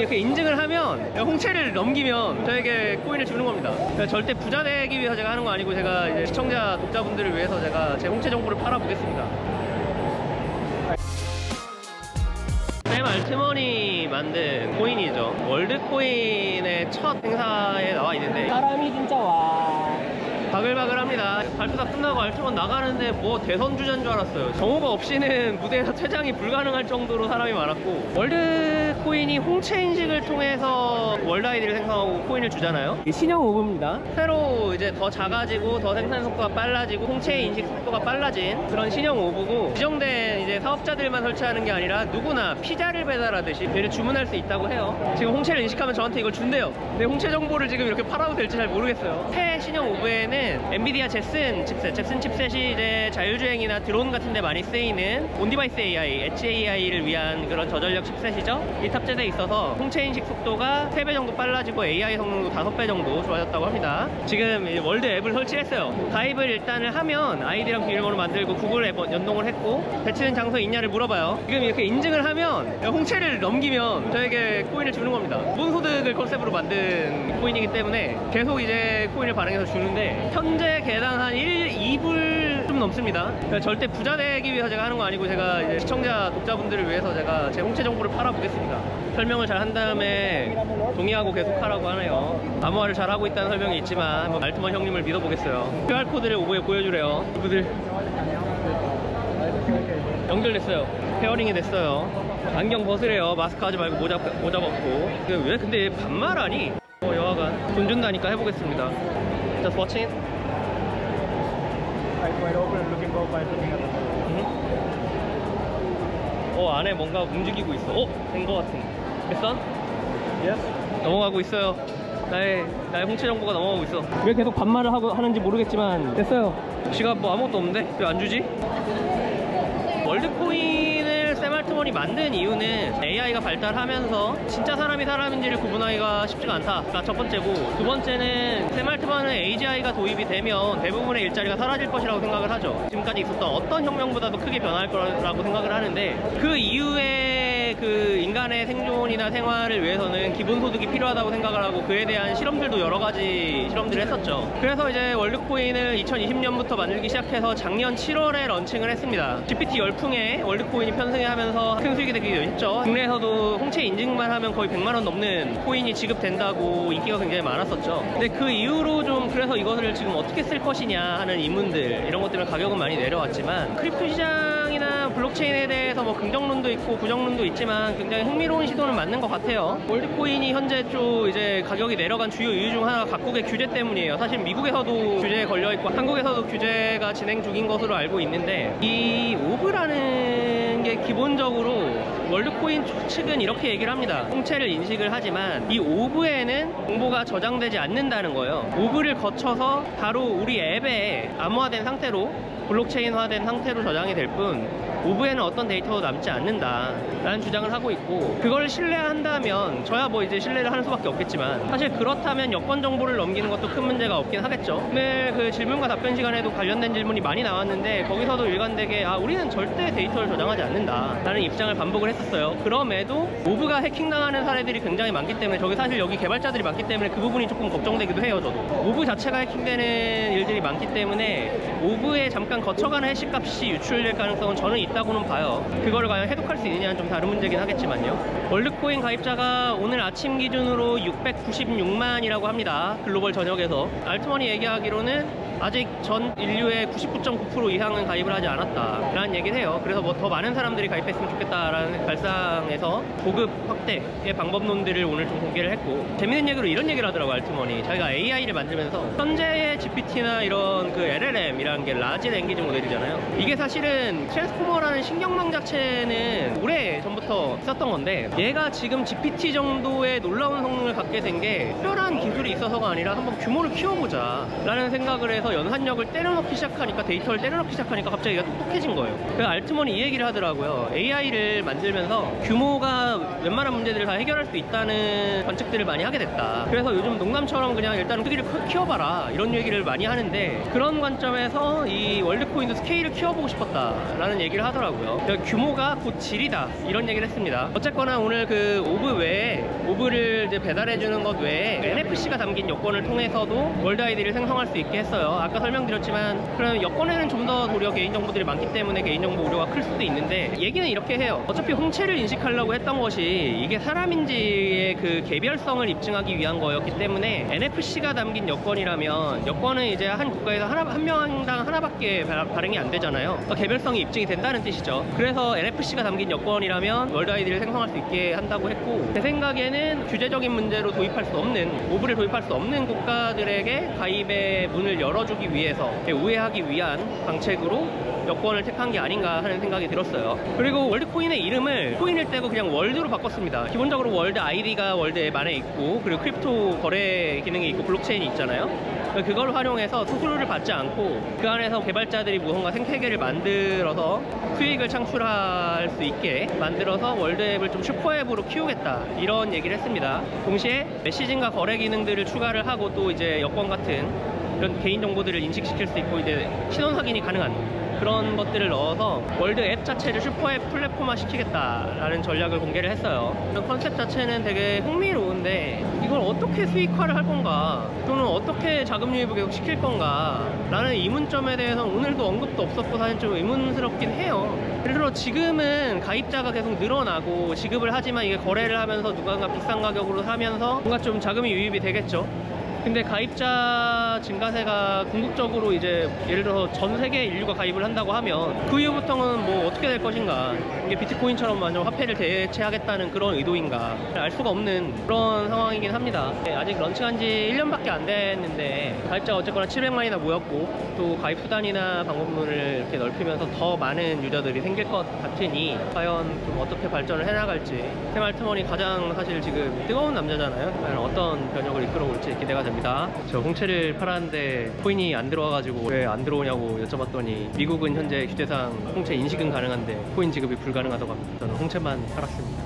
이렇게 인증을 하면 홍채를 넘기면 저에게 코인을 주는 겁니다. 절대 부자 되기 위해서 제가 하는 거 아니고 제가 이제 시청자 독자분들을 위해서 제가 제 홍채 정보를 팔아보겠습니다. 샘 알트먼이 만든 코인이죠. 월드코인의 첫 행사에 나와 있는데 사람이 진짜 와. 바글바글합니다. 발표가 끝나고 알트먼 나가는데 뭐 대선 주자인 줄 알았어요. 정호가 없이는 무대에서 퇴장이 불가능할 정도로 사람이 많았고, 월드코인이 홍채 인식을 통해서 월드 아이디를 생성하고 코인을 주잖아요. 신형 오브입니다. 새로 이제 더 작아지고 더 생산 속도가 빨라지고 홍채 인식 속도가 빨라진 그런 신형 오브고, 지정된 이제 사업자들만 설치하는 게 아니라 누구나 피자를 배달하듯이 얘를 주문할 수 있다고 해요. 지금 홍채를 인식하면 저한테 이걸 준대요. 근데 홍채 정보를 지금 이렇게 팔아도 될지 잘 모르겠어요. 새 신형 오브에는 엔비디아 제슨 칩셋이 이제 자율주행이나 드론 같은 데 많이 쓰이는 온디바이스 AI, HAI를 위한 그런 저전력 칩셋이죠. 이 탑재되어 있어서 홍채 인식 속도가 3배 정도 빨라지고 AI 성능도 5배 정도 좋아졌다고 합니다. 지금 월드 앱을 설치했어요. 가입을 일단을 하면 아이디랑 비밀번호 만들고 구글 앱 연동을 했고, 배치된 장소에 있냐를 물어봐요. 지금 이렇게 인증을 하면 홍채를 넘기면 저에게 코인을 주는 겁니다. 기본소득을 컨셉으로 만든 코인이기 때문에 계속 이제 코인을 발행해서 주는데, 현재 개당 한 2불 좀 넘습니다. 절대 부자 되기 위해서 제가 하는 거 아니고 제가 이제 시청자 독자분들을 위해서 제가 제 홍채 정보를 팔아보겠습니다. 설명을 잘 한 다음에 동의하고 계속 하라고 하네요. 암호화를 잘 하고 있다는 설명이 있지만 뭐 알트먼 형님을 믿어보겠어요. QR코드를 오브에 보여주래요. 이분들 연결됐어요. 페어링이 됐어요. 안경 벗으래요. 마스크 하지 말고 모자 벗고. 왜 근데 반말하니? 여하간 돈 준다니까 해보겠습니다. Just watching it. Quite open and looking for by looking at the 안에 뭔가 움직이고 있어. 된 거 같은. 됐어? Yes. 넘어가고 있어요. 나의 홍채 정보가 넘어가고 있어. 왜 계속 반말을 하는지 모르겠지만 됐어요. 지갑 뭐 아무것도 없는데 왜 안 주지? 월드코인을 샘 알트먼이 만든 이유는 AI가 발달하면서 진짜 사람이 사람인지를 구분하기가 쉽지가 않다가 첫 번째고, 두 번째는 샘 알트먼은 AGI가 도입이 되면 대부분의 일자리가 사라질 것이라고 생각을 하죠. 지금까지 있었던 어떤 혁명보다도 크게 변할 거라고 생각을 하는데, 그 이후에 그 인간의 생존이나 생활을 위해서는 기본소득이 필요하다고 생각을 하고, 그에 대한 실험들도 여러 가지 실험들을 했었죠. 그래서 이제 월드코인을 2020년부터 만들기 시작해서 작년 7월에 런칭을 했습니다. GPT 열풍에 월드코인이 편승하면서 큰 수익이 되기도 했죠. 국내에서도 홍채 인증만 하면 거의 100만원 넘는 코인이 지급된다고 인기가 굉장히 많았었죠. 근데 그 이후로 좀 그래서 이것을 지금 어떻게 쓸 것이냐 하는 의문들, 이런 것 때문에 가격은 많이 내려왔지만, 크립토 시장이나 블록체인에 대해서 뭐 긍정론도 있고 부정론도 있지만 굉장히 흥미로운 시도는 맞는 것 같아요. 월드코인이 현재 좀 이제 가격이 내려간 주요 이유 중 하나가 각국의 규제 때문이에요. 사실 미국에서도 규제에 걸려있고 한국에서도 규제가 진행 중인 것으로 알고 있는데, 이 오브라는 게 기본적으로 월드코인 측은 이렇게 얘기를 합니다. 홍채를 인식을 하지만 이 오브에는 정보가 저장되지 않는다는 거예요. 오브를 거쳐서 바로 우리 앱에 암호화된 상태로, 블록체인화된 상태로 저장이 될 뿐 오브에는 어떤 데이터도 남지 않는다 라는 주장을 하고 있고, 그걸 신뢰한다면 저야 뭐 이제 신뢰를 하는 수밖에 없겠지만, 사실 그렇다면 여권 정보를 넘기는 것도 큰 문제가 없긴 하겠죠. 오늘 그 질문과 답변 시간에도 관련된 질문이 많이 나왔는데, 거기서도 일관되게 우리는 절대 데이터를 저장하지 않는다 라는 입장을 반복을 했었어요. 그럼에도 오브가 해킹당하는 사례들이 굉장히 많기 때문에, 저기 사실 여기 개발자들이 많기 때문에 그 부분이 조금 걱정되기도 해요. 저도 오브 자체가 해킹되는 일들이 많기 때문에 오브에 잠깐 거쳐가는 해시값이 유출될 가능성은 저는 있다고는 봐요. 그거를 과연 해독할 수 있느냐는 좀 다른 문제긴 하겠지만요. 월드코인 가입자가 오늘 아침 기준으로 696만이라고 합니다. 글로벌 전역에서. 알트먼이 얘기하기로는 아직 전 인류의 99.9% 이상은 가입을 하지 않았다 라는 얘기를 해요. 그래서 뭐 더 많은 사람들이 가입했으면 좋겠다라는 발상에서 보급 확대의 방법론들을 오늘 좀 공개를 했고, 재밌는 얘기로 이런 얘기를 하더라고 알트먼이. 자기가 AI를 만들면서 현재의 GPT나 이런 그 LLM이라는 게 라지 랭귀지 모델이잖아요. 이게 사실은 트랜스포머라는 신경망 자체는 오래 전부터 있었던 건데, 얘가 지금 GPT 정도의 놀라운 성능을 갖게 된 게 특별한 기술이 있어서가 아니라 한번 규모를 키워보자 라는 생각을 해서 연산력을 때려넣기 시작하니까, 데이터를 때려넣기 시작하니까 갑자기 얘가 똑똑해진 거예요. 그래서 알트먼이 이 얘기를 하더라고요. AI를 만들면서 규모가 웬만한 문제들을 다 해결할 수 있다는 관측들을 많이 하게 됐다. 그래서 요즘 농담처럼 그냥 일단 크기를 키워봐라 이런 얘기를 많이 하는데, 그런 관점에서 이 월드코인도 스케일을 키워보고 싶었다라는 얘기를 하더라고요. 규모가 곧 질이다 이런 얘기를 했습니다. 어쨌거나 오늘 그 오브 외에 오브를 이제 배달해주는 것 외에 NFC가 담긴 여권을 통해서도 월드 아이디를 생성할 수 있게 했어요. 아까 설명드렸지만 그럼 여권에는 좀 더 도리어 개인정보들이 많기 때문에 개인정보 우려가 클 수도 있는데 얘기는 이렇게 해요. 어차피 홍채를 인식하려고 했던 것이 이게 사람인지의 그 개별성을 입증하기 위한 거였기 때문에 NFC가 담긴 여권이라면 여권은 이제 한 국가에서 한 명당 하나밖에 발행이 안 되잖아요. 개별성이 입증이 된다는 뜻이죠. 그래서 NFC가 담긴 여권이라면 월드 아이디를 생성할 수 있게 한다고 했고, 제 생각에는 규제적인 문제로 도입할 수 없는, 오브를 도입할 수 없는 국가들에게 가입의 문을 열어주기 위해서, 우회하기 위한 방책으로 여권을 택한 게 아닌가 하는 생각이 들었어요. 그리고 월드코인의 이름을 코인을 떼고 그냥 월드로 바꿨습니다. 기본적으로 월드 아이디가 월드 앱 안에 있고, 그리고 크립토 거래 기능이 있고 블록체인이 있잖아요. 그걸 활용해서 수수료를 받지 않고 그 안에서 개발자들이 무언가 생태계를 만들어서 수익을 창출할 수 있게 만들어서 월드 앱을 좀 슈퍼 앱으로 키우겠다 이런 얘기를 했습니다. 동시에 메시징과 거래 기능들을 추가를 하고 또 이제 여권 같은 이런 개인 정보들을 인식시킬 수 있고 이제 신원 확인이 가능한 그런 것들을 넣어서 월드 앱 자체를 슈퍼앱 플랫폼화 시키겠다라는 전략을 공개를 했어요. 컨셉 자체는 되게 흥미로운데 이걸 어떻게 수익화를 할 건가, 또는 어떻게 자금 유입을 계속 시킬 건가 라는 이문점에 대해서는 오늘도 언급도 없었고 사실 좀 의문스럽긴 해요. 그래서 지금은 가입자가 계속 늘어나고 지급을 하지만 이게 거래를 하면서 누군가 비싼 가격으로 사면서 뭔가 좀 자금이 유입이 되겠죠. 근데 가입자 증가세가 궁극적으로 이제 예를 들어서 전 세계 인류가 가입을 한다고 하면 그 이후부터는 뭐 어떻게 될 것인가, 이게 비트코인처럼 완전 화폐를 대체하겠다는 그런 의도인가 알 수가 없는 그런 상황이긴 합니다. 아직 런칭한 지 1년밖에 안 됐는데 가입자가 어쨌거나 700만이나 모였고 또 가입 수단이나 방법론을 이렇게 넓히면서 더 많은 유저들이 생길 것 같으니 과연 좀 어떻게 발전을 해나갈지, 샘 알트먼이 가장 사실 지금 뜨거운 남자잖아요. 과연 어떤 변혁을 이끌어올지 기대가 됩니다. 저 홍채를 팔았는데 코인이 안 들어와가지고 왜 안 들어오냐고 여쭤봤더니 미국은 현재 규제상 홍채 인식은 가능한데 코인 지급이 불가능하다고 합니다. 저는 홍채만 팔았습니다.